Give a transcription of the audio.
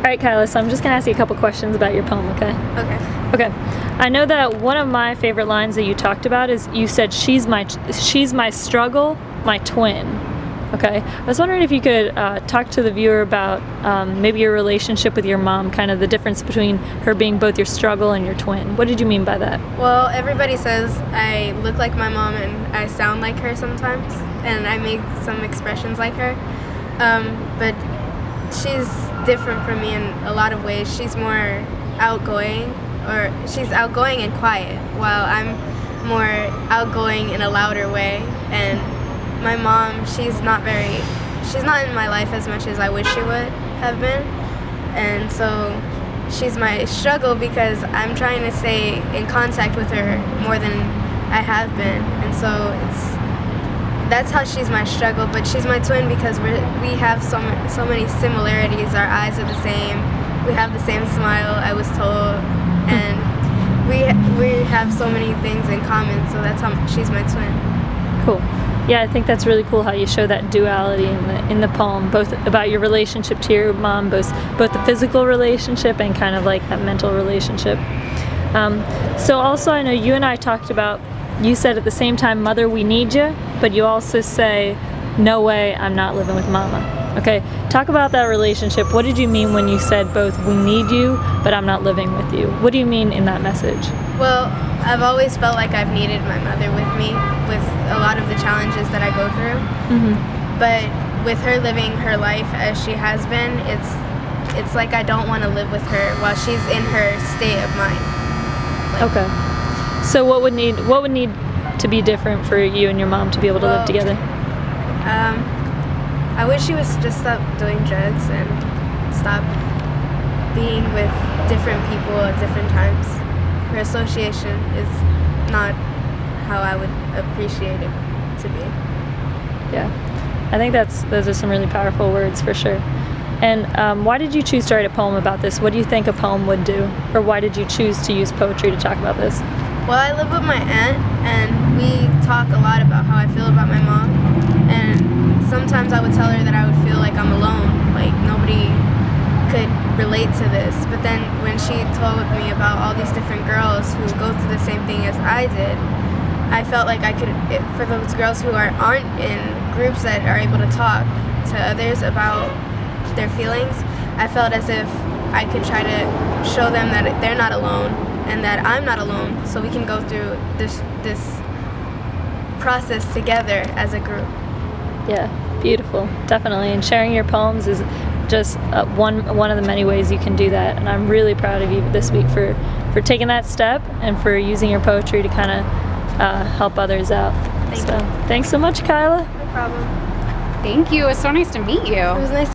right, Kyla, so I'm just going to ask you a couple questions about your poem, okay? Okay. Okay. I know that one of my favorite lines that you talked about is you said, she's my struggle, my twin. Okay. I was wondering if you could talk to the viewer about maybe your relationship with your mom, kind of the difference between her being both your struggle and your twin. What did you mean by that? Well, everybody says I look like my mom and I sound like her sometimes, and I make some expressions like her. But she's different from me in a lot of ways. She's more outgoing, or she's outgoing and quiet, while I'm more outgoing in a louder way. And my mom, she's not in my life as much as I wish she would have been. And so she's my struggle because I'm trying to stay in contact with her more than I have been. And so that's how she's my struggle. But she's my twin because we have so many similarities. Our eyes are the same. We have the same smile, I was told. And we have so many things in common. So that's how she's my twin. Cool. Yeah, I think that's really cool how you show that duality in the poem, both about your relationship to your mom, both the physical relationship and kind of like that mental relationship. So also I know you and I talked about, you said at the same time, mother, we need you, but you also say, no way, I'm not living with mama. Okay, talk about that relationship. What did you mean when you said both we need you, but I'm not living with you? What do you mean in that message? Well, I've always felt like I've needed my mother with me with a lot of the challenges that I go through. Mm-hmm. But with her living her life as she has been, it's like I don't want to live with her while she's in her state of mind. Okay. So what would need to be different for you and your mom to be able to live together? I wish she was just stop doing drugs and stop being with different people at different times. Her association is not how I would appreciate it to be. Yeah, I think those are some really powerful words for sure. And why did you choose to write a poem about this? What do you think a poem would do? Or why did you choose to use poetry to talk about this? Well, I live with my aunt, and we talk a lot about how I feel about my mom. And sometimes I would tell her that I would feel like I'm alone, like nobody could relate to this. But then when she told me about all these different girls who go through the same thing as I did, I felt like I could, for those girls who aren't in groups that are able to talk to others about their feelings, I felt as if I could try to show them that they're not alone and that I'm not alone, so we can go through this process together as a group. Yeah, beautiful, definitely. And sharing your poems is just one of the many ways you can do that. And I'm really proud of you this week for taking that step and for using your poetry to kind of help others out. Thank you. Thanks so much, Kyla. No problem. Thank you. It was so nice to meet you. It was nice